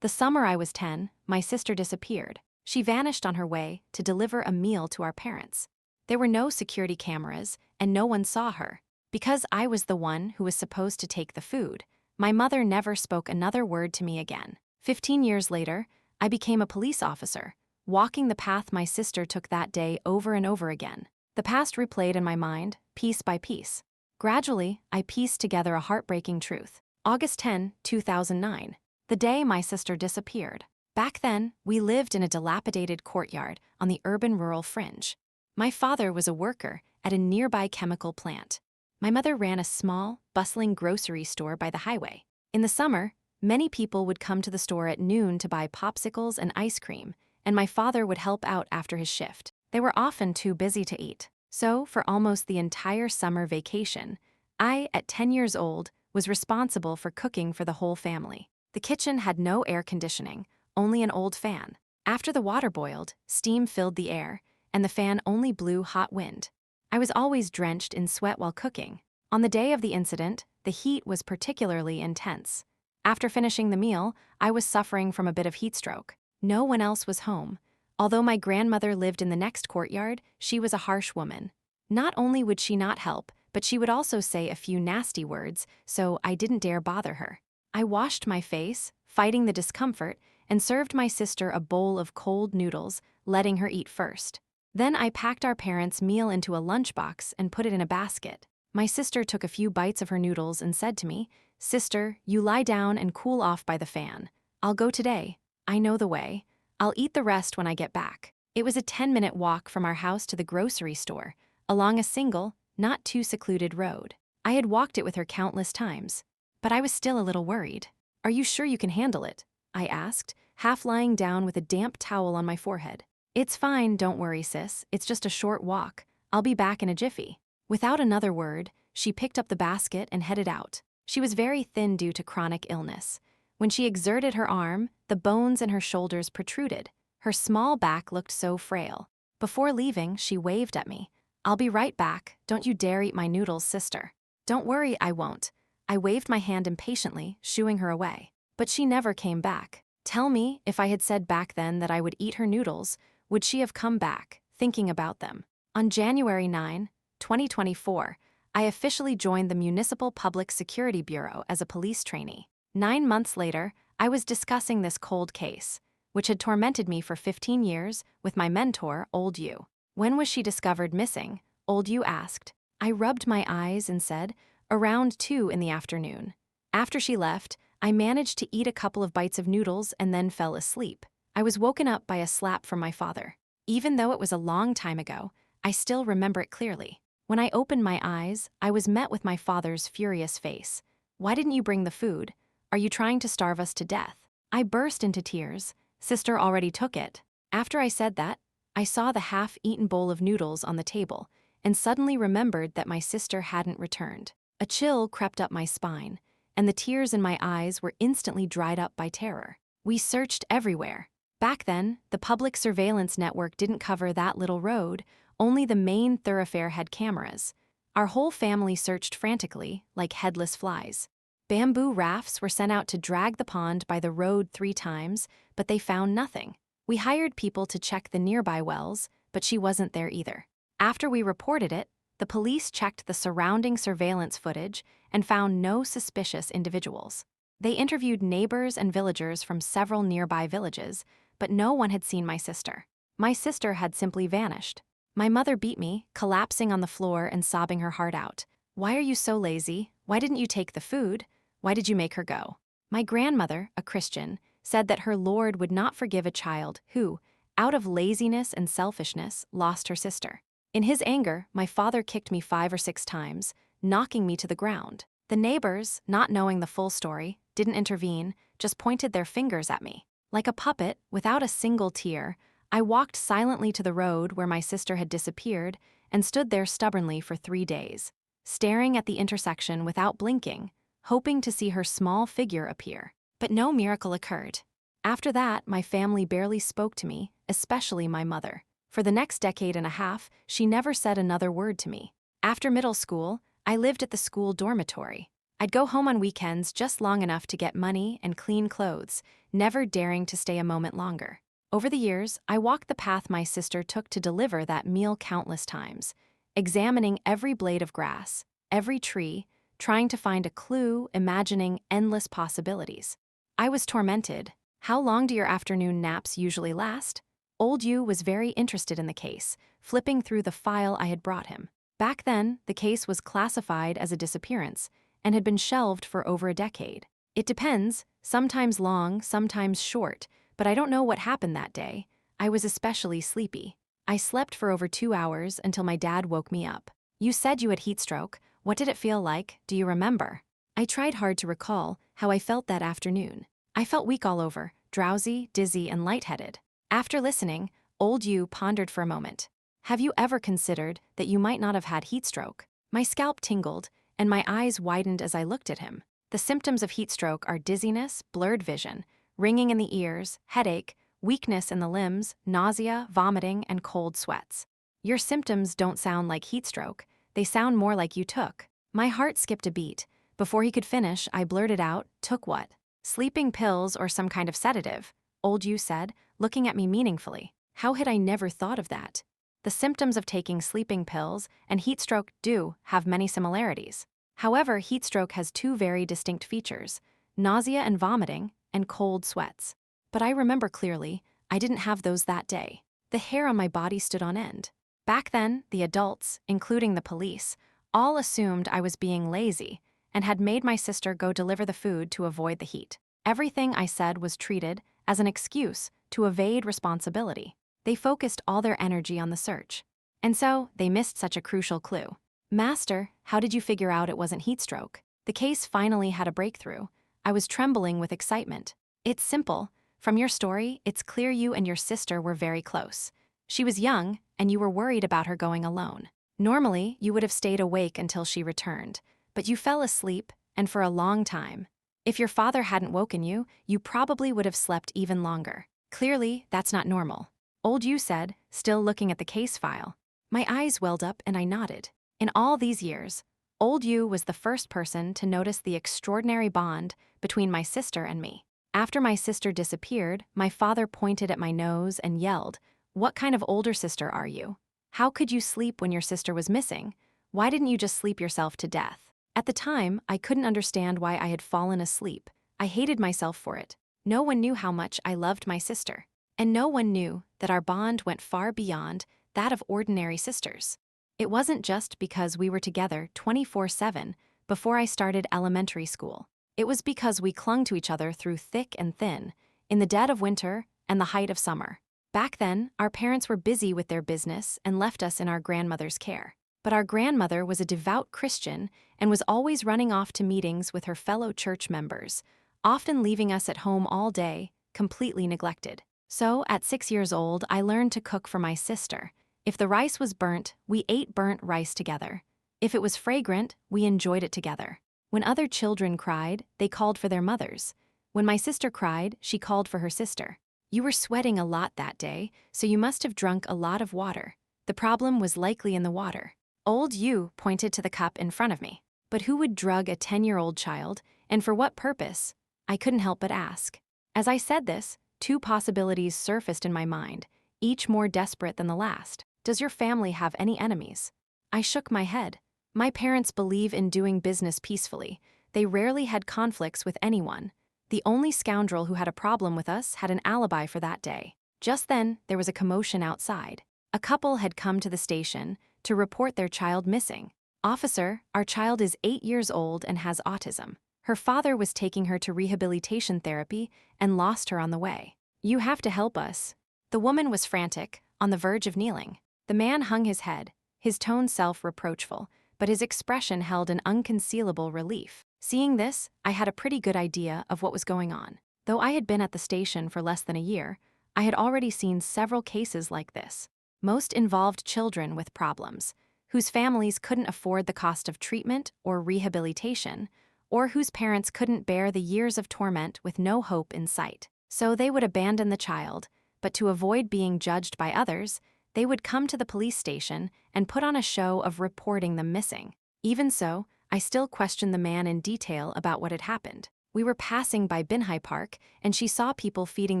The summer I was 10, my sister disappeared. She vanished on her way to deliver a meal to our parents. There were no security cameras, and no one saw her. Because I was the one who was supposed to take the food, my mother never spoke another word to me again. 15 years later, I became a police officer, walking the path my sister took that day over and over again. The past replayed in my mind, piece by piece. Gradually, I pieced together a heartbreaking truth. August 10, 2009, the day my sister disappeared. Back then, we lived in a dilapidated courtyard on the urban-rural fringe. My father was a worker at a nearby chemical plant. My mother ran a small, bustling grocery store by the highway. In the summer, many people would come to the store at noon to buy popsicles and ice cream, and my father would help out after his shift. They were often too busy to eat. So, for almost the entire summer vacation, I, at 10 years old, was responsible for cooking for the whole family. The kitchen had no air conditioning, only an old fan. After the water boiled, steam filled the air, and the fan only blew hot wind. I was always drenched in sweat while cooking. On the day of the incident, the heat was particularly intense. After finishing the meal, I was suffering from a bit of heat stroke. No one else was home. Although my grandmother lived in the next courtyard, she was a harsh woman. Not only would she not help, but she would also say a few nasty words, so I didn't dare bother her. I washed my face, fighting the discomfort, and served my sister a bowl of cold noodles, letting her eat first. Then I packed our parents' meal into a lunchbox and put it in a basket. My sister took a few bites of her noodles and said to me, "Sister, you lie down and cool off by the fan. I'll go today. I know the way. I'll eat the rest when I get back." It was a 10-minute walk from our house to the grocery store, along a single, not too secluded road. I had walked it with her countless times, but I was still a little worried. "Are you sure you can handle it?" I asked, half lying down with a damp towel on my forehead. "It's fine, don't worry, sis. It's just a short walk. I'll be back in a jiffy." Without another word, she picked up the basket and headed out. She was very thin due to chronic illness. When she exerted her arm, the bones in her shoulders protruded. Her small back looked so frail. Before leaving, she waved at me. "I'll be right back. Don't you dare eat my noodles, sister." "Don't worry, I won't." I waved my hand impatiently, shooing her away. But she never came back. Tell me, if I had said back then that I would eat her noodles, would she have come back, thinking about them? On January 9, 2024, I officially joined the Municipal Public Security Bureau as a police trainee. 9 months later, I was discussing this cold case, which had tormented me for 15 years, with my mentor, Old U. "When was she discovered missing?" Old U asked. I rubbed my eyes and said, "Around 2 in the afternoon." After she left, I managed to eat a couple of bites of noodles and then fell asleep. I was woken up by a slap from my father. Even though it was a long time ago, I still remember it clearly. When I opened my eyes, I was met with my father's furious face. "Why didn't you bring the food? Are you trying to starve us to death?" I burst into tears. "Sister already took it." After I said that, I saw the half-eaten bowl of noodles on the table and suddenly remembered that my sister hadn't returned. A chill crept up my spine, and the tears in my eyes were instantly dried up by terror. We searched everywhere. Back then, the public surveillance network didn't cover that little road, only the main thoroughfare had cameras. Our whole family searched frantically, like headless flies. Bamboo rafts were sent out to drag the pond by the road 3 times, but they found nothing. We hired people to check the nearby wells, but she wasn't there either. After we reported it, the police checked the surrounding surveillance footage and found no suspicious individuals. They interviewed neighbors and villagers from several nearby villages, but no one had seen my sister. My sister had simply vanished. My mother beat me, collapsing on the floor and sobbing her heart out. "Why are you so lazy? Why didn't you take the food? Why did you make her go?" My grandmother, a Christian, said that her Lord would not forgive a child who, out of laziness and selfishness, lost her sister. In his anger, my father kicked me 5 or 6 times, knocking me to the ground. The neighbors, not knowing the full story, didn't intervene, just pointed their fingers at me. Like a puppet, without a single tear, I walked silently to the road where my sister had disappeared and stood there stubbornly for 3 days, staring at the intersection without blinking, hoping to see her small figure appear. But no miracle occurred. After that, my family barely spoke to me, especially my mother. For the next decade and a half, she never said another word to me. After middle school, I lived at the school dormitory. I'd go home on weekends just long enough to get money and clean clothes, never daring to stay a moment longer. Over the years, I walked the path my sister took to deliver that meal countless times, examining every blade of grass, every tree, trying to find a clue, imagining endless possibilities. I was tormented. How long do your afternoon naps usually last? Old Yu was very interested in the case, flipping through the file I had brought him. Back then, the case was classified as a disappearance and had been shelved for over a decade. It depends, sometimes long, sometimes short, but I don't know what happened that day. I was especially sleepy. I slept for over 2 hours until my dad woke me up. You said you had heat stroke. What did it feel like? Do you remember? I tried hard to recall how I felt that afternoon. I felt weak all over, drowsy, dizzy, and lightheaded. After listening, Old Yu pondered for a moment. Have you ever considered that you might not have had heat stroke? My scalp tingled, and my eyes widened as I looked at him. The symptoms of heat stroke are dizziness, blurred vision, ringing in the ears, headache, weakness in the limbs, nausea, vomiting, and cold sweats. Your symptoms don't sound like heat stroke. They sound more like you took. My heart skipped a beat. Before he could finish, I blurted out, took what? Sleeping pills or some kind of sedative, Old Yu said, looking at me meaningfully. How had I never thought of that? The symptoms of taking sleeping pills and heat stroke do have many similarities. However, heat stroke has 2 very distinct features: nausea and vomiting, and cold sweats. But I remember clearly, I didn't have those that day. The hair on my body stood on end. Back then, the adults, including the police, all assumed I was being lazy and had made my sister go deliver the food to avoid the heat. Everything I said was treated as an excuse to evade responsibility. They focused all their energy on the search. And so, they missed such a crucial clue. Master, how did you figure out it wasn't heat stroke? The case finally had a breakthrough. I was trembling with excitement. It's simple. From your story, it's clear you and your sister were very close. She was young, and you were worried about her going alone. Normally, you would have stayed awake until she returned, but you fell asleep, and for a long time. If your father hadn't woken you, you probably would have slept even longer. Clearly, that's not normal. Old Yu said, still looking at the case file. My eyes welled up and I nodded. In all these years, Old Yu was the first person to notice the extraordinary bond between my sister and me. After my sister disappeared, my father pointed at my nose and yelled, "What kind of older sister are you? How could you sleep when your sister was missing? Why didn't you just sleep yourself to death?" At the time, I couldn't understand why I had fallen asleep. I hated myself for it. No one knew how much I loved my sister. And no one knew that our bond went far beyond that of ordinary sisters. It wasn't just because we were together 24/7 before I started elementary school. It was because we clung to each other through thick and thin, in the dead of winter and the height of summer. Back then, our parents were busy with their business and left us in our grandmother's care. But our grandmother was a devout Christian and was always running off to meetings with her fellow church members, often leaving us at home all day, completely neglected. So, at 6 years old, I learned to cook for my sister. If the rice was burnt, we ate burnt rice together. If it was fragrant, we enjoyed it together. When other children cried, they called for their mothers. When my sister cried, she called for her sister. You were sweating a lot that day, so you must have drunk a lot of water. The problem was likely in the water. Old Yu pointed to the cup in front of me. But who would drug a 10-year-old child, and for what purpose? I couldn't help but ask. As I said this, 2 possibilities surfaced in my mind, each more desperate than the last. Does your family have any enemies? I shook my head. My parents believe in doing business peacefully. They rarely had conflicts with anyone. The only scoundrel who had a problem with us had an alibi for that day. Just then, there was a commotion outside. A couple had come to the station to report their child missing. "Officer, our child is 8 years old and has autism. Her father was taking her to rehabilitation therapy and lost her on the way. You have to help us." The woman was frantic, on the verge of kneeling. The man hung his head, his tone self-reproachful, but his expression held an unconcealable relief. Seeing this, I had a pretty good idea of what was going on. Though I had been at the station for less than a year, I had already seen several cases like this. Most involved children with problems, whose families couldn't afford the cost of treatment or rehabilitation, or whose parents couldn't bear the years of torment with no hope in sight. So they would abandon the child, but to avoid being judged by others, they would come to the police station and put on a show of reporting them missing. Even so, I still questioned the man in detail about what had happened. We were passing by Binhai Park, and she saw people feeding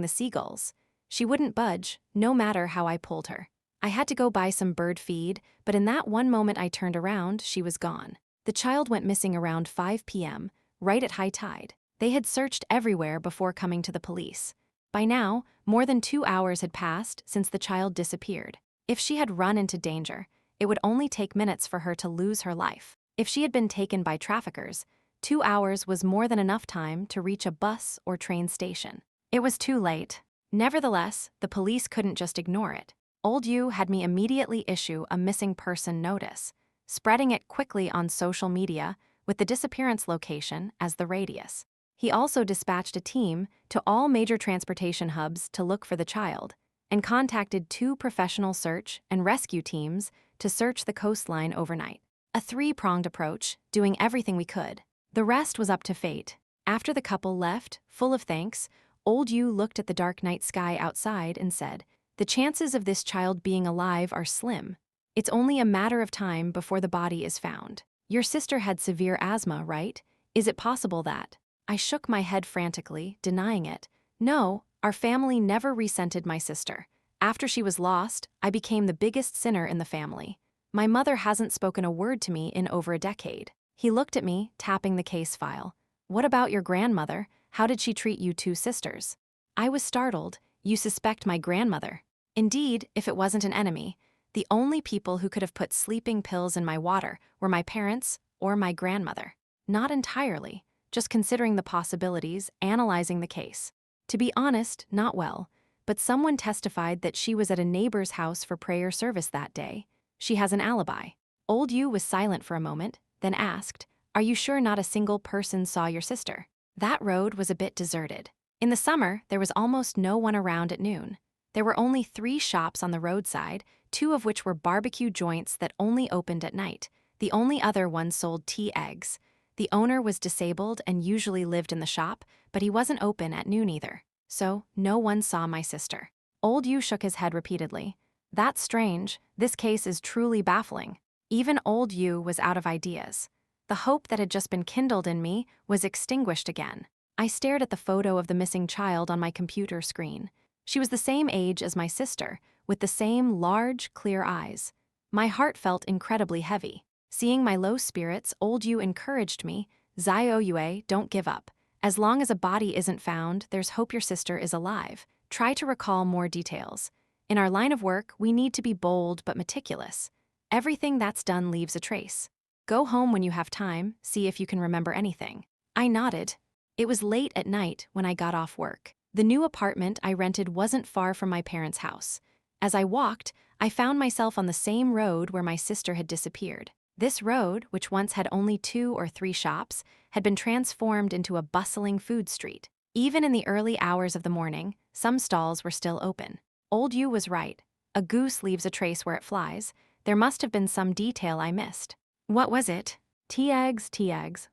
the seagulls. She wouldn't budge, no matter how I pulled her. I had to go buy some bird feed, but in that one moment I turned around, she was gone. The child went missing around 5 p.m., right at high tide. They had searched everywhere before coming to the police. By now, more than 2 hours had passed since the child disappeared. If she had run into danger, it would only take minutes for her to lose her life. If she had been taken by traffickers, 2 hours was more than enough time to reach a bus or train station. It was too late. Nevertheless, the police couldn't just ignore it. Old Yu had me immediately issue a missing person notice, spreading it quickly on social media with the disappearance location as the radius. He also dispatched a team to all major transportation hubs to look for the child, and contacted 2 professional search and rescue teams to search the coastline overnight. A 3-pronged approach, doing everything we could. The rest was up to fate. After the couple left, full of thanks, Old Yu looked at the dark night sky outside and said, "The chances of this child being alive are slim. It's only a matter of time before the body is found. Your sister had severe asthma, right? Is it possible that?" I shook my head frantically, denying it. No, our family never resented my sister. After she was lost, I became the biggest sinner in the family. My mother hasn't spoken a word to me in over a decade. He looked at me, tapping the case file. "What about your grandmother? How did she treat you 2 sisters?" I was startled. "You suspect my grandmother?" Indeed, if it wasn't an enemy, the only people who could have put sleeping pills in my water were my parents or my grandmother. Not entirely, just considering the possibilities, analyzing the case. To be honest, not well, but someone testified that she was at a neighbor's house for prayer service that day. She has an alibi. Old Yu was silent for a moment, then asked, "Are you sure not a single person saw your sister?" That road was a bit deserted. In the summer, there was almost no one around at noon. There were only 3 shops on the roadside, 2 of which were barbecue joints that only opened at night. The only other one sold tea eggs. The owner was disabled and usually lived in the shop, but he wasn't open at noon either. So, no one saw my sister. Old Yu shook his head repeatedly. "That's strange. This case is truly baffling." Even Old Yu was out of ideas. The hope that had just been kindled in me was extinguished again. I stared at the photo of the missing child on my computer screen. She was the same age as my sister, with the same large, clear eyes. My heart felt incredibly heavy. Seeing my low spirits, Old Yu encouraged me, "Zio Yue, don't give up. As long as a body isn't found, there's hope your sister is alive. Try to recall more details. In our line of work, we need to be bold but meticulous. Everything that's done leaves a trace. Go home when you have time, see if you can remember anything." I nodded. It was late at night when I got off work. The new apartment I rented wasn't far from my parents' house. As I walked, I found myself on the same road where my sister had disappeared. This road, which once had only 2 or 3 shops, had been transformed into a bustling food street. Even in the early hours of the morning, some stalls were still open. Old Yu was right. A goose leaves a trace where it flies. There must have been some detail I missed. What was it? Tea eggs,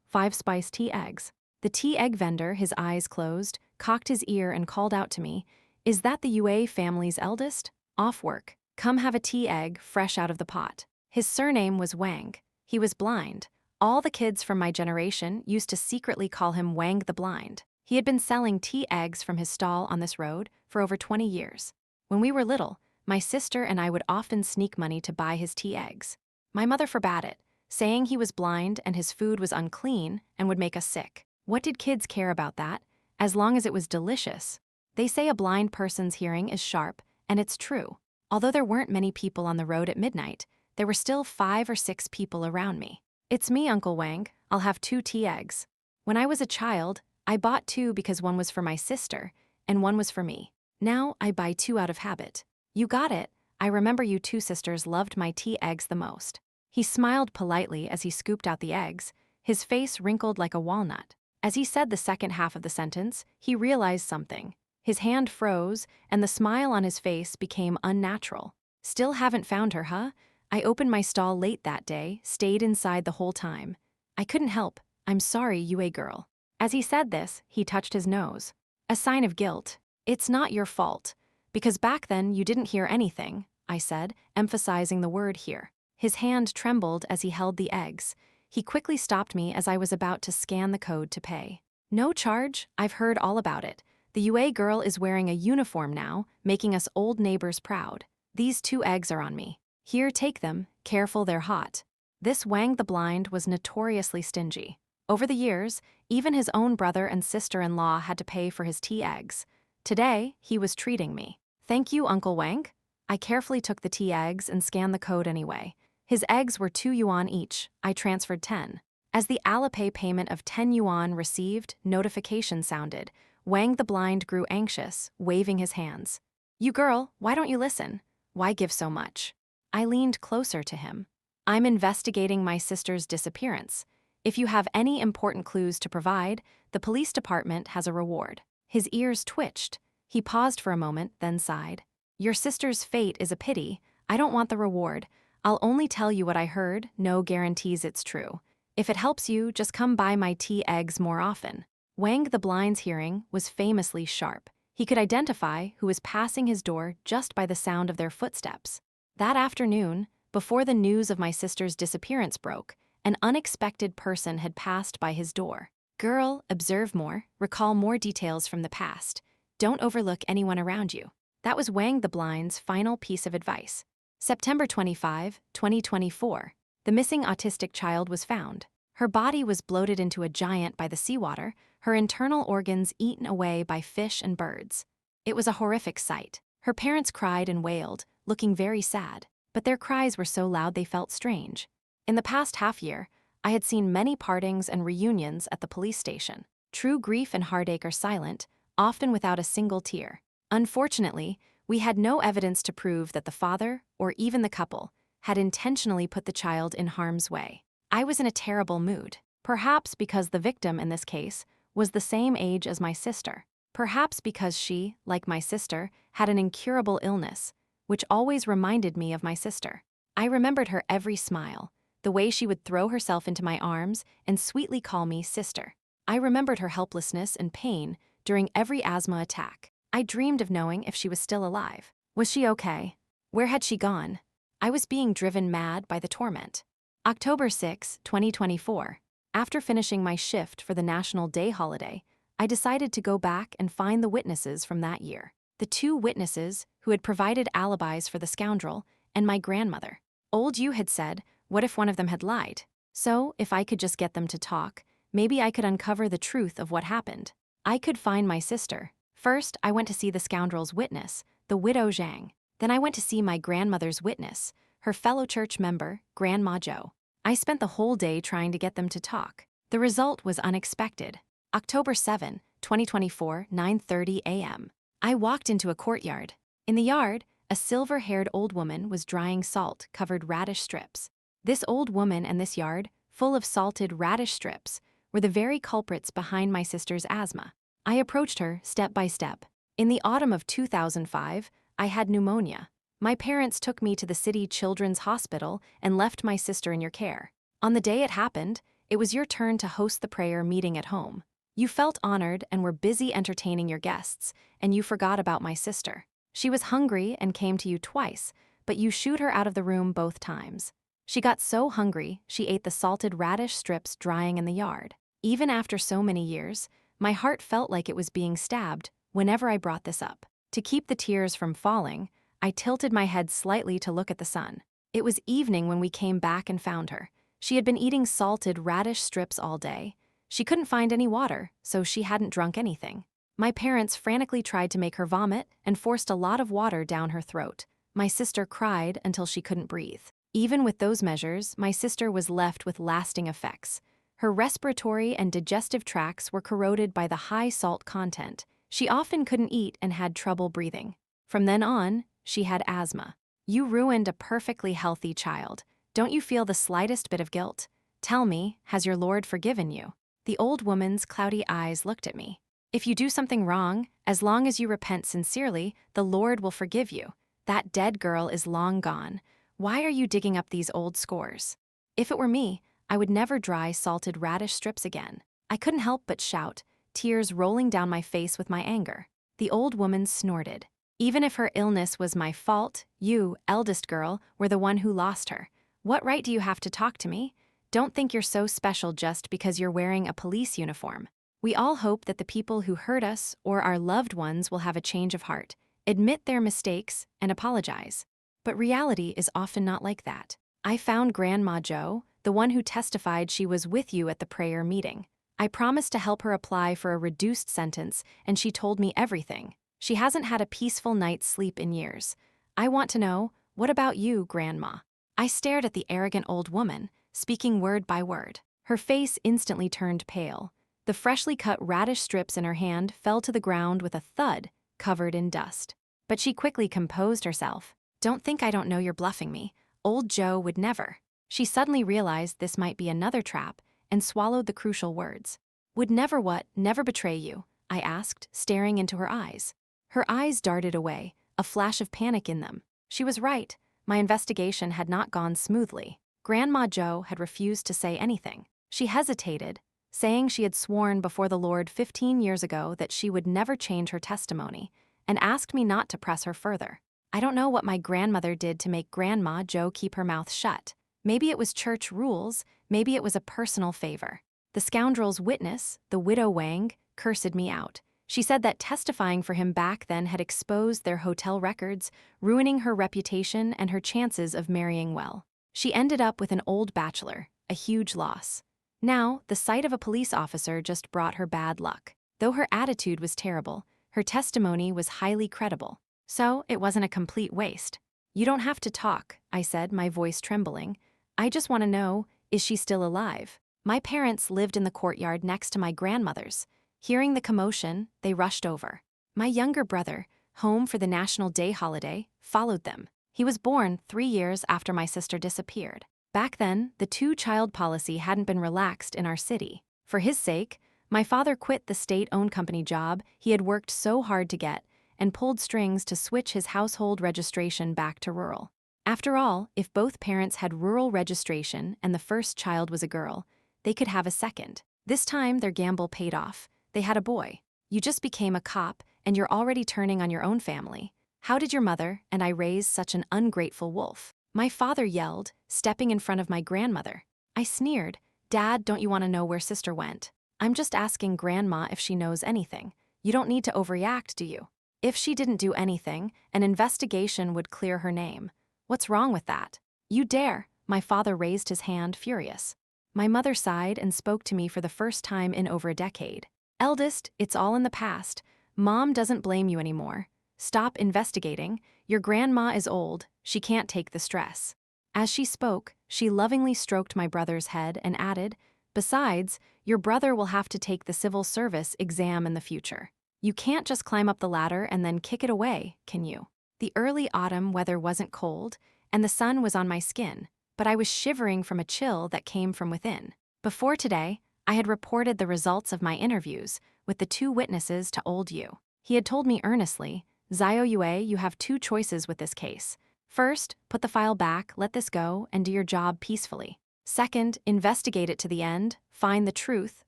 5-spice tea eggs. The tea egg vendor, his eyes closed, cocked his ear and called out to me, "Is that the Yue family's eldest? Off work. Come have a tea egg fresh out of the pot." His surname was Wang. He was blind. All the kids from my generation used to secretly call him Wang the Blind. He had been selling tea eggs from his stall on this road for over 20 years. When we were little, my sister and I would often sneak money to buy his tea eggs. My mother forbade it, saying he was blind and his food was unclean and would make us sick. What did kids care about that, as long as it was delicious? They say a blind person's hearing is sharp, and it's true. Although there weren't many people on the road at midnight, there were still 5 or 6 people around me. "It's me, Uncle Wang. I'll have 2 tea eggs." When I was a child, I bought 2 because one was for my sister and one was for me. Now I buy 2 out of habit. "You got it. I remember you 2 sisters loved my tea eggs the most." He smiled politely as he scooped out the eggs, his face wrinkled like a walnut. As he said the second half of the sentence, he realized something. His hand froze, and the smile on his face became unnatural. "Still haven't found her, huh? I opened my stall late that day, stayed inside the whole time. I couldn't help. I'm sorry, Yue girl." As he said this, he touched his nose. A sign of guilt. "It's not your fault. Because back then you didn't hear anything," I said, emphasizing the word here. His hand trembled as he held the eggs. He quickly stopped me as I was about to scan the code to pay. No charge, I've heard all about it. The UA girl is wearing a uniform now, making us old neighbors proud. These 2 eggs are on me. Here, take them, careful they're hot. This Wang the Blind was notoriously stingy. Over the years, even his own brother and sister-in-law had to pay for his tea eggs. Today, he was treating me. Thank you, Uncle Wang. I carefully took the tea eggs and scanned the code anyway. His eggs were 2 yuan each. I transferred 10. As the Alipay payment of 10 yuan received, notification sounded. Wang the Blind grew anxious, waving his hands. You girl, why don't you listen? Why give so much? I leaned closer to him. I'm investigating my sister's disappearance. If you have any important clues to provide, the police department has a reward. His ears twitched. He paused for a moment, then sighed. Your sister's fate is a pity. I don't want the reward. I'll only tell you what I heard, no guarantees it's true. If it helps you, just come buy my tea eggs more often. Wang the Blind's hearing was famously sharp. He could identify who was passing his door just by the sound of their footsteps. That afternoon, before the news of my sister's disappearance broke, an unexpected person had passed by his door. Girl, observe more, recall more details from the past. Don't overlook anyone around you. That was Wang the Blind's final piece of advice. September 25, 2024. The missing autistic child was found. Her body was bloated into a giant by the seawater, her internal organs eaten away by fish and birds. It was a horrific sight. Her parents cried and wailed, looking very sad, but their cries were so loud they felt strange. In the past half-year, I had seen many partings and reunions at the police station. True grief and heartache are silent, often without a single tear. Unfortunately, we had no evidence to prove that the father, or even the couple, had intentionally put the child in harm's way. I was in a terrible mood, perhaps because the victim in this case was the same age as my sister. Perhaps because she, like my sister, had an incurable illness, which always reminded me of my sister. I remembered her every smile, the way she would throw herself into my arms and sweetly call me sister. I remembered her helplessness and pain during every asthma attack. I dreamed of knowing if she was still alive. Was she okay? Where had she gone? I was being driven mad by the torment. October 6, 2024. After finishing my shift for the National Day holiday, I decided to go back and find the witnesses from that year. The 2 witnesses who had provided alibis for the scoundrel and my grandmother. Old Yu had said, what if one of them had lied? So, if I could just get them to talk, maybe I could uncover the truth of what happened. I could find my sister. First, I went to see the scoundrel's witness, the widow Zhang. Then I went to see my grandmother's witness, her fellow church member, Grandma Zhou. I spent the whole day trying to get them to talk. The result was unexpected. October 7, 2024, 9:30 a.m. I walked into a courtyard. In the yard, a silver-haired old woman was drying salt-covered radish strips. This old woman and this yard, full of salted radish strips, were the very culprits behind my sister's asthma. I approached her step by step. In the autumn of 2005, I had pneumonia. My parents took me to the city children's hospital and left my sister in your care. On the day it happened, it was your turn to host the prayer meeting at home. You felt honored and were busy entertaining your guests, and you forgot about my sister. She was hungry and came to you twice, but you shooed her out of the room both times. She got so hungry, she ate the salted radish strips drying in the yard. Even after so many years, my heart felt like it was being stabbed whenever I brought this up. To keep the tears from falling, I tilted my head slightly to look at the sun. It was evening when we came back and found her. She had been eating salted radish strips all day. She couldn't find any water, so she hadn't drunk anything. My parents frantically tried to make her vomit and forced a lot of water down her throat. My sister cried until she couldn't breathe. Even with those measures, my sister was left with lasting effects. Her respiratory and digestive tracts were corroded by the high salt content. She often couldn't eat and had trouble breathing. From then on, she had asthma. You ruined a perfectly healthy child. Don't you feel the slightest bit of guilt? Tell me, has your Lord forgiven you? The old woman's cloudy eyes looked at me. If you do something wrong, as long as you repent sincerely, the Lord will forgive you. That dead girl is long gone. Why are you digging up these old scores? If it were me, I would never dry salted radish strips again. I couldn't help but shout, tears rolling down my face with my anger. The old woman snorted. Even if her illness was my fault, you, eldest girl, were the one who lost her. What right do you have to talk to me? Don't think you're so special just because you're wearing a police uniform. We all hope that the people who hurt us or our loved ones will have a change of heart, admit their mistakes, and apologize. But reality is often not like that. I found Grandma Jo, the one who testified she was with you at the prayer meeting. I promised to help her apply for a reduced sentence, and she told me everything. She hasn't had a peaceful night's sleep in years. I want to know, what about you, Grandma? I stared at the arrogant old woman, speaking word by word. Her face instantly turned pale. The freshly cut radish strips in her hand fell to the ground with a thud, covered in dust. But she quickly composed herself. Don't think I don't know you're bluffing me. Old Joe would never. She suddenly realized this might be another trap and swallowed the crucial words. Would never what? Never betray you? I asked, staring into her eyes. Her eyes darted away, a flash of panic in them. She was right. My investigation had not gone smoothly. Grandma Jo had refused to say anything. She hesitated, saying she had sworn before the Lord 15 years ago that she would never change her testimony, and asked me not to press her further. I don't know what my grandmother did to make Grandma Jo keep her mouth shut. Maybe it was church rules, maybe it was a personal favor. The scoundrel's witness, the widow Wang, cursed me out. She said that testifying for him back then had exposed their hotel records, ruining her reputation and her chances of marrying well. She ended up with an old bachelor, a huge loss. Now, the sight of a police officer just brought her bad luck. Though her attitude was terrible, her testimony was highly credible. So, it wasn't a complete waste. You don't have to talk, I said, my voice trembling. I just want to know, is she still alive? My parents lived in the courtyard next to my grandmother's. Hearing the commotion, they rushed over. My younger brother, home for the National Day holiday, followed them. He was born 3 years after my sister disappeared. Back then, the two-child policy hadn't been relaxed in our city. For his sake, my father quit the state-owned company job he had worked so hard to get and pulled strings to switch his household registration back to rural. After all, if both parents had rural registration and the first child was a girl, they could have a second. This time, their gamble paid off. They had a boy. You just became a cop, and you're already turning on your own family. How did your mother and I raise such an ungrateful wolf? My father yelled, stepping in front of my grandmother. I sneered. Dad, don't you want to know where sister went? I'm just asking Grandma if she knows anything. You don't need to overreact, do you? If she didn't do anything, an investigation would clear her name. What's wrong with that? You dare! My father raised his hand, furious. My mother sighed and spoke to me for the first time in over a decade. Eldest, it's all in the past. Mom doesn't blame you anymore. Stop investigating. Your grandma is old. She can't take the stress. As she spoke, she lovingly stroked my brother's head and added, besides, your brother will have to take the civil service exam in the future. You can't just climb up the ladder and then kick it away, can you? The early autumn weather wasn't cold, and the sun was on my skin, but I was shivering from a chill that came from within. Before today, I had reported the results of my interviews with the two witnesses to old Yu. He had told me earnestly, Xiao Yue, you have two choices with this case. First, put the file back, let this go, and do your job peacefully. Second, investigate it to the end, find the truth,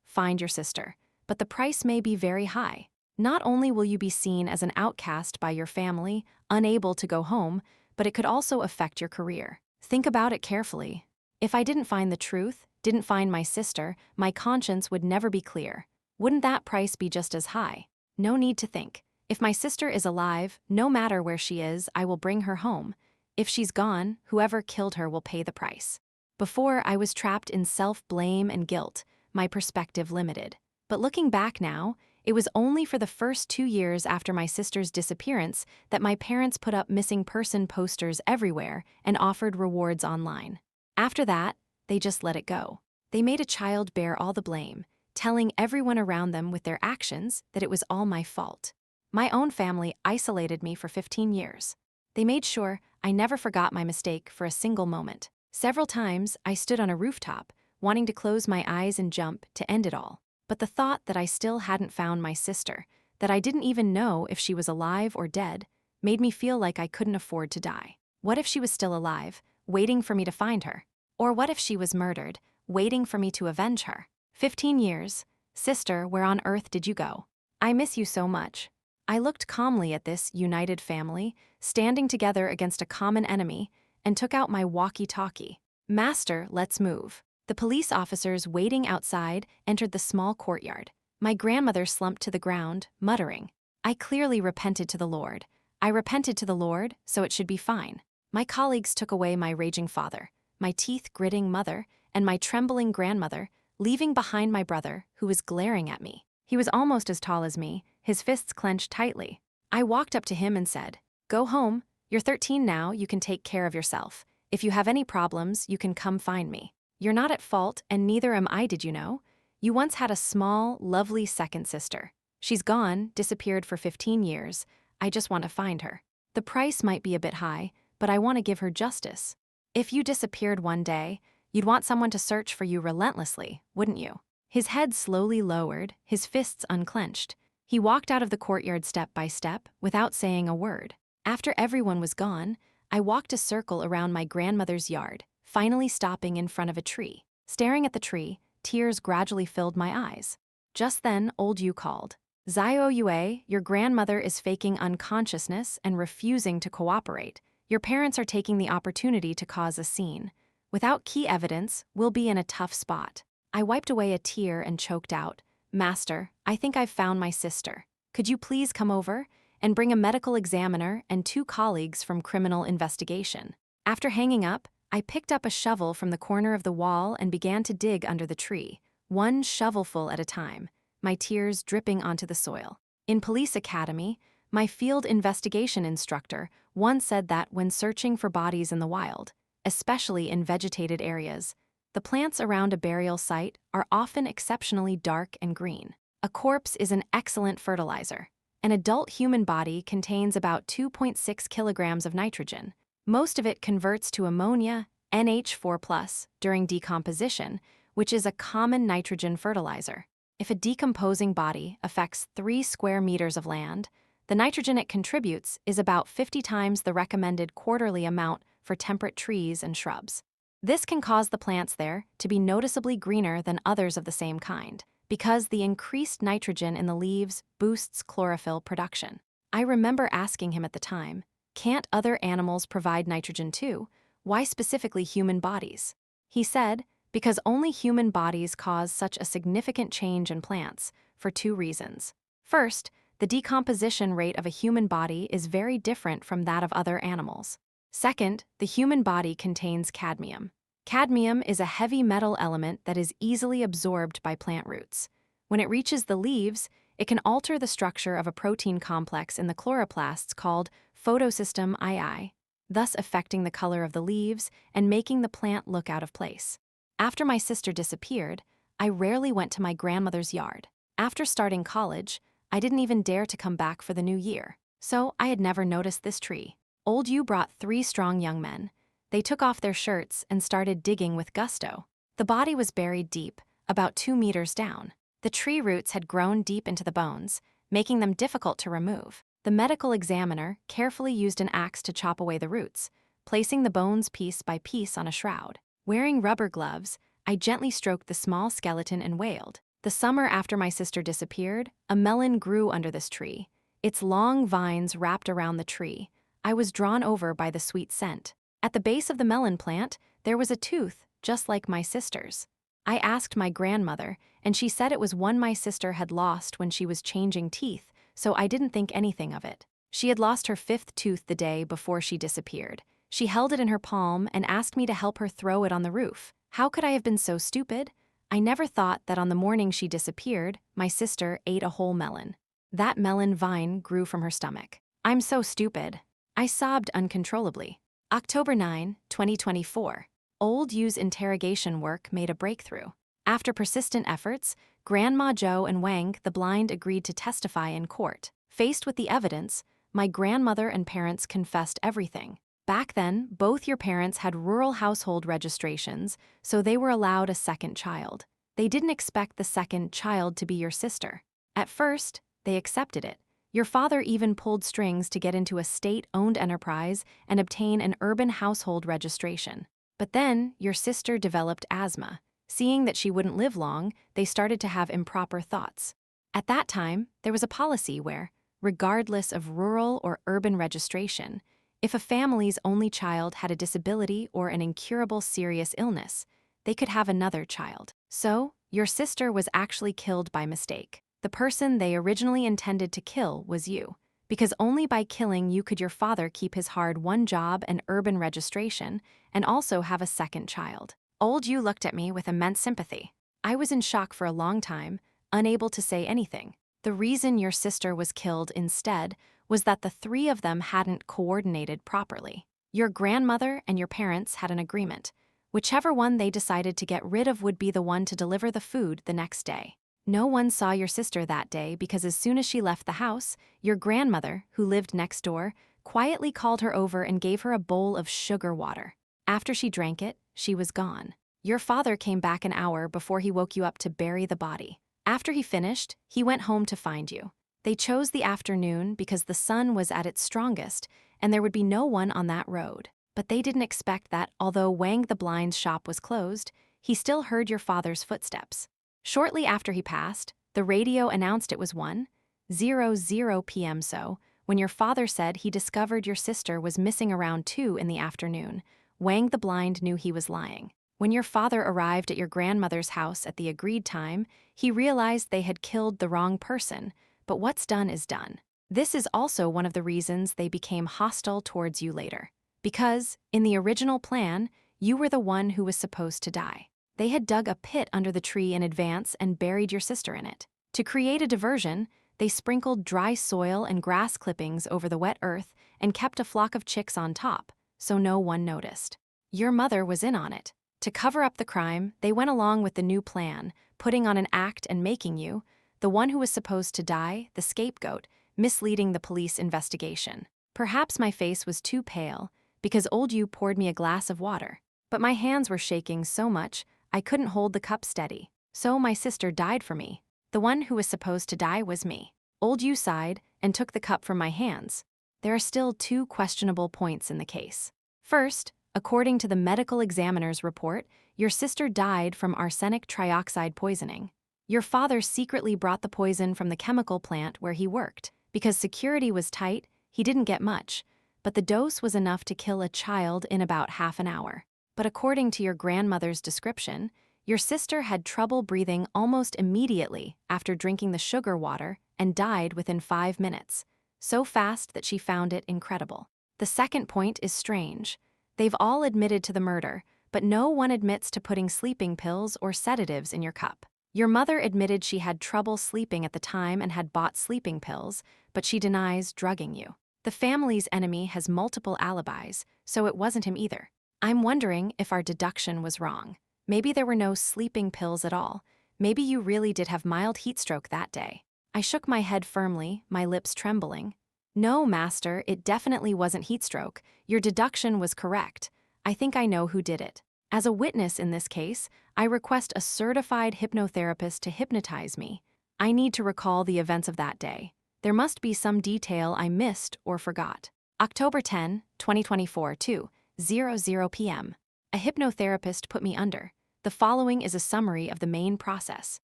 find your sister. But the price may be very high. Not only will you be seen as an outcast by your family, unable to go home, but it could also affect your career. Think about it carefully. If I didn't find the truth, didn't find my sister, my conscience would never be clear. Wouldn't that price be just as high? No need to think. If my sister is alive, no matter where she is, I will bring her home. If she's gone, whoever killed her will pay the price. Before, I was trapped in self-blame and guilt, my perspective limited. But looking back now, it was only for the first 2 years after my sister's disappearance that my parents put up missing person posters everywhere and offered rewards online. After that, they just let it go. They made a child bear all the blame, telling everyone around them with their actions that it was all my fault. My own family isolated me for 15 years. They made sure I never forgot my mistake for a single moment. Several times, I stood on a rooftop, wanting to close my eyes and jump to end it all. But the thought that I still hadn't found my sister, that I didn't even know if she was alive or dead, made me feel like I couldn't afford to die. What if she was still alive, waiting for me to find her? Or what if she was murdered, waiting for me to avenge her? 15 years. Sister, where on earth did you go? I miss you so much. I looked calmly at this united family, standing together against a common enemy, and took out my walkie-talkie. Master, let's move. The police officers waiting outside entered the small courtyard. My grandmother slumped to the ground, muttering, "I clearly repented to the Lord. I repented to the Lord, so it should be fine." My colleagues took away my raging father, my teeth-gritting mother, and my trembling grandmother, leaving behind my brother, who was glaring at me. He was almost as tall as me, his fists clenched tightly. I walked up to him and said, "Go home. You're 13 now, you can take care of yourself. If you have any problems, you can come find me. You're not at fault, and neither am I, did you know? You once had a small, lovely second sister. She's gone, disappeared for 15 years. I just want to find her. The price might be a bit high, but I want to give her justice. If you disappeared one day, you'd want someone to search for you relentlessly, wouldn't you?" His head slowly lowered, his fists unclenched. He walked out of the courtyard step by step, without saying a word. After everyone was gone, I walked a circle around my grandmother's yard, finally stopping in front of a tree. Staring at the tree, tears gradually filled my eyes. Just then, old Yu called. "Zio Yue, your grandmother is faking unconsciousness and refusing to cooperate. Your parents are taking the opportunity to cause a scene. Without key evidence, we'll be in a tough spot." I wiped away a tear and choked out, "Master, I think I've found my sister. Could you please come over and bring a medical examiner and 2 colleagues from criminal investigation?" After hanging up, I picked up a shovel from the corner of the wall and began to dig under the tree, one shovelful at a time, my tears dripping onto the soil. In police academy, my field investigation instructor once said that when searching for bodies in the wild, especially in vegetated areas, the plants around a burial site are often exceptionally dark and green. A corpse is an excellent fertilizer. An adult human body contains about 2.6 kilograms of nitrogen. Most of it converts to ammonia, NH4+, during decomposition, which is a common nitrogen fertilizer. If a decomposing body affects 3 square meters of land, the nitrogen it contributes is about 50 times the recommended quarterly amount for temperate trees and shrubs. This can cause the plants there to be noticeably greener than others of the same kind, because the increased nitrogen in the leaves boosts chlorophyll production. I remember asking him at the time, "Can't other animals provide nitrogen too? Why specifically human bodies?" He said, "Because only human bodies cause such a significant change in plants, for 2 reasons. First, the decomposition rate of a human body is very different from that of other animals. Second, the human body contains cadmium. Cadmium is a heavy metal element that is easily absorbed by plant roots. When it reaches the leaves, it can alter the structure of a protein complex in the chloroplasts called photosystem II, thus affecting the color of the leaves and making the plant look out of place." After my sister disappeared, I rarely went to my grandmother's yard. After starting college, I didn't even dare to come back for the new year, so I had never noticed this tree. Old Yu brought 3 strong young men. They took off their shirts and started digging with gusto. The body was buried deep, about 2 meters down. The tree roots had grown deep into the bones, making them difficult to remove. The medical examiner carefully used an axe to chop away the roots, placing the bones piece by piece on a shroud. Wearing rubber gloves, I gently stroked the small skeleton and wailed. The summer after my sister disappeared, a melon grew under this tree. Its long vines wrapped around the tree. I was drawn over by the sweet scent. At the base of the melon plant, there was a tooth, just like my sister's. I asked my grandmother, and she said it was one my sister had lost when she was changing teeth, so I didn't think anything of it. She had lost her 5th tooth the day before she disappeared. She held it in her palm and asked me to help her throw it on the roof. How could I have been so stupid? I never thought that on the morning she disappeared, my sister ate a whole melon. That melon vine grew from her stomach. I'm so stupid. I sobbed uncontrollably. October 9, 2024. Old Yu's interrogation work made a breakthrough. After persistent efforts, Grandma Zhou and Wang the blind agreed to testify in court. Faced with the evidence, my grandmother and parents confessed everything. Back then, both your parents had rural household registrations, so they were allowed a second child. They didn't expect the second child to be your sister. At first, they accepted it. Your father even pulled strings to get into a state-owned enterprise and obtain an urban household registration. But then, your sister developed asthma. Seeing that she wouldn't live long, they started to have improper thoughts. At that time, there was a policy where, regardless of rural or urban registration, if a family's only child had a disability or an incurable serious illness, they could have another child. So, your sister was actually killed by mistake. The person they originally intended to kill was you. Because only by killing you could your father keep his hard-won job and urban registration, and also have a second child. Old you looked at me with immense sympathy. I was in shock for a long time, unable to say anything. The reason your sister was killed instead was that the three of them hadn't coordinated properly. Your grandmother and your parents had an agreement. Whichever one they decided to get rid of would be the one to deliver the food the next day. No one saw your sister that day because as soon as she left the house, your grandmother, who lived next door, quietly called her over and gave her a bowl of sugar water. After she drank it, she was gone. Your father came back an hour before he woke you up to bury the body. After he finished, he went home to find you. They chose the afternoon because the sun was at its strongest and there would be no one on that road. But they didn't expect that, although Wang the Blind's shop was closed, he still heard your father's footsteps. Shortly after he passed, the radio announced it was 1:00 p.m. So, when your father said he discovered your sister was missing around 2 in the afternoon, Wang the Blind knew he was lying. When your father arrived at your grandmother's house at the agreed time, he realized they had killed the wrong person, but what's done is done. This is also one of the reasons they became hostile towards you later. Because, in the original plan, you were the one who was supposed to die. They had dug a pit under the tree in advance and buried your sister in it. To create a diversion, they sprinkled dry soil and grass clippings over the wet earth and kept a flock of chicks on top, so no one noticed. Your mother was in on it. To cover up the crime, they went along with the new plan, putting on an act and making you, the one who was supposed to die, the scapegoat, misleading the police investigation. Perhaps my face was too pale, because old you poured me a glass of water. But my hands were shaking so much, I couldn't hold the cup steady. So my sister died for me. The one who was supposed to die was me. Old you sighed and took the cup from my hands. There are still two questionable points in the case. First, according to the medical examiner's report, your sister died from arsenic trioxide poisoning. Your father secretly brought the poison from the chemical plant where he worked. Because security was tight, he didn't get much, but the dose was enough to kill a child in about half an hour. But according to your grandmother's description, your sister had trouble breathing almost immediately after drinking the sugar water and died within 5 minutes, so fast that she found it incredible. The second point is strange. They've all admitted to the murder, but no one admits to putting sleeping pills or sedatives in your cup. Your mother admitted she had trouble sleeping at the time and had bought sleeping pills, but she denies drugging you. The family's enemy has multiple alibis, so it wasn't him either. I'm wondering if our deduction was wrong. Maybe there were no sleeping pills at all. Maybe you really did have mild heatstroke that day. I shook my head firmly, my lips trembling. No, master, it definitely wasn't heatstroke. Your deduction was correct. I think I know who did it. As a witness in this case, I request a certified hypnotherapist to hypnotize me. I need to recall the events of that day. There must be some detail I missed or forgot. October 10, 2024, 2:00 p.m. A hypnotherapist put me under. The following is a summary of the main process.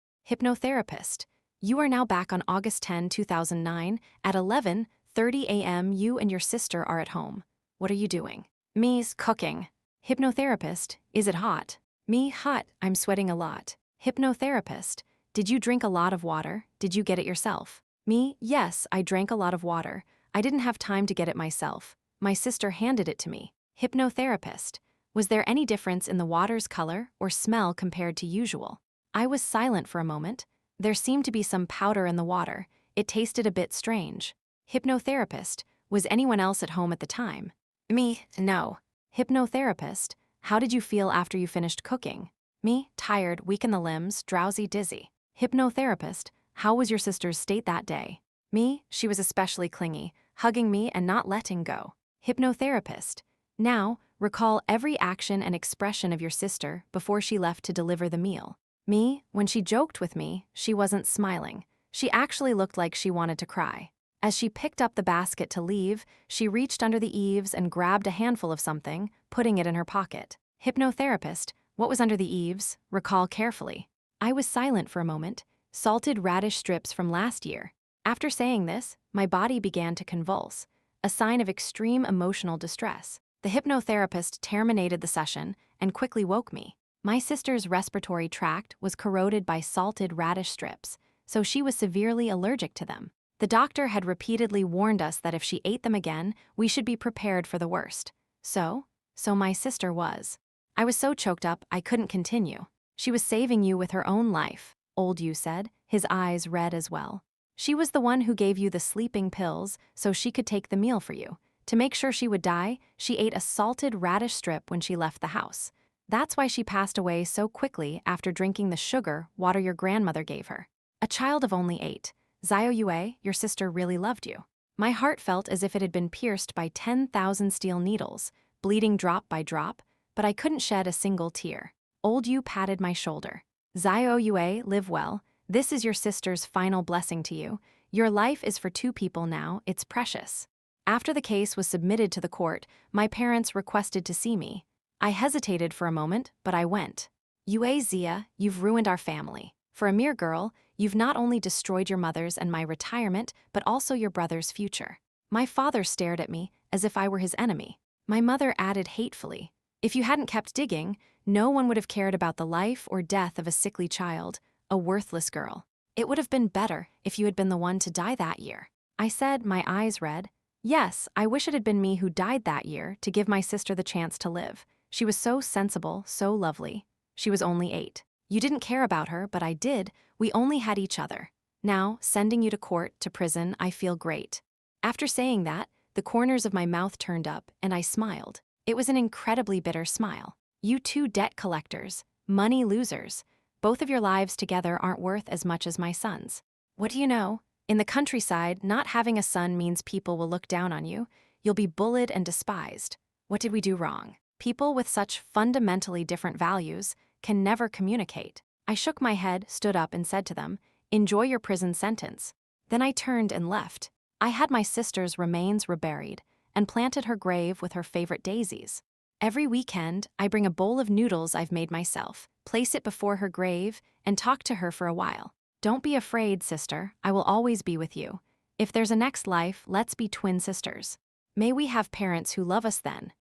Hypnotherapist. You are now back on August 10, 2009, at 11:30 a.m. You and your sister are at home. What are you doing? Me's cooking. Hypnotherapist. Is it hot? Me, hot. I'm sweating a lot. Hypnotherapist. Did you drink a lot of water? Did you get it yourself? Me, yes, I drank a lot of water. I didn't have time to get it myself. My sister handed it to me. Hypnotherapist. Was there any difference in the water's color or smell compared to usual? I was silent for a moment. There seemed to be some powder in the water. It tasted a bit strange. Hypnotherapist. Was anyone else at home at the time? Me, no. Hypnotherapist. How did you feel after you finished cooking? Me, tired, weak in the limbs, drowsy, dizzy. Hypnotherapist. How was your sister's state that day? Me, she was especially clingy, hugging me and not letting go. Hypnotherapist. Now, recall every action and expression of your sister before she left to deliver the meal. Me, when she joked with me, she wasn't smiling. She actually looked like she wanted to cry. As she picked up the basket to leave, she reached under the eaves and grabbed a handful of something, putting it in her pocket. Hypnotherapist. What was under the eaves? Recall carefully. I was silent for a moment. Salted radish strips from last year. After saying this, my body began to convulse, a sign of extreme emotional distress. The hypnotherapist terminated the session and quickly woke me. My sister's respiratory tract was corroded by salted radish strips, so she was severely allergic to them. The doctor had repeatedly warned us that if she ate them again, we should be prepared for the worst. So my sister was. I was so choked up I couldn't continue. She was saving you with her own life, old Yu said, his eyes red as well. She was the one who gave you the sleeping pills so she could take the meal for you. To make sure she would die, she ate a salted radish strip when she left the house. That's why she passed away so quickly after drinking the sugar water your grandmother gave her. A child of only 8. Xiao Yue, your sister really loved you. My heart felt as if it had been pierced by 10,000 steel needles, bleeding drop by drop, but I couldn't shed a single tear. Old Yu patted my shoulder. Xiao Yue, live well. This is your sister's final blessing to you. Your life is for 2 people now, it's precious. After the case was submitted to the court, my parents requested to see me. I hesitated for a moment, but I went. Yue Zia, you've ruined our family. For a mere girl, you've not only destroyed your mother's and my retirement, but also your brother's future. My father stared at me as if I were his enemy. My mother added hatefully, if you hadn't kept digging, no one would have cared about the life or death of a sickly child, a worthless girl. It would have been better if you had been the one to die that year. I said, my eyes red. Yes, I wish it had been me who died that year to give my sister the chance to live. She was so sensible, so lovely. She was only 8. You didn't care about her, but I did. We only had each other. Now, sending you to court, to prison, I feel great. After saying that, the corners of my mouth turned up, and I smiled. It was an incredibly bitter smile. You 2 debt collectors, money losers. Both of your lives together aren't worth as much as my son's. What do you know? In the countryside, not having a son means people will look down on you. You'll be bullied and despised. What did we do wrong? People with such fundamentally different values can never communicate. I shook my head, stood up, and said to them, enjoy your prison sentence. Then I turned and left. I had my sister's remains reburied and planted her grave with her favorite daisies. Every weekend, I bring a bowl of noodles I've made myself, place it before her grave, and talk to her for a while. Don't be afraid, sister. I will always be with you. If there's a next life, let's be twin sisters. May we have parents who love us then.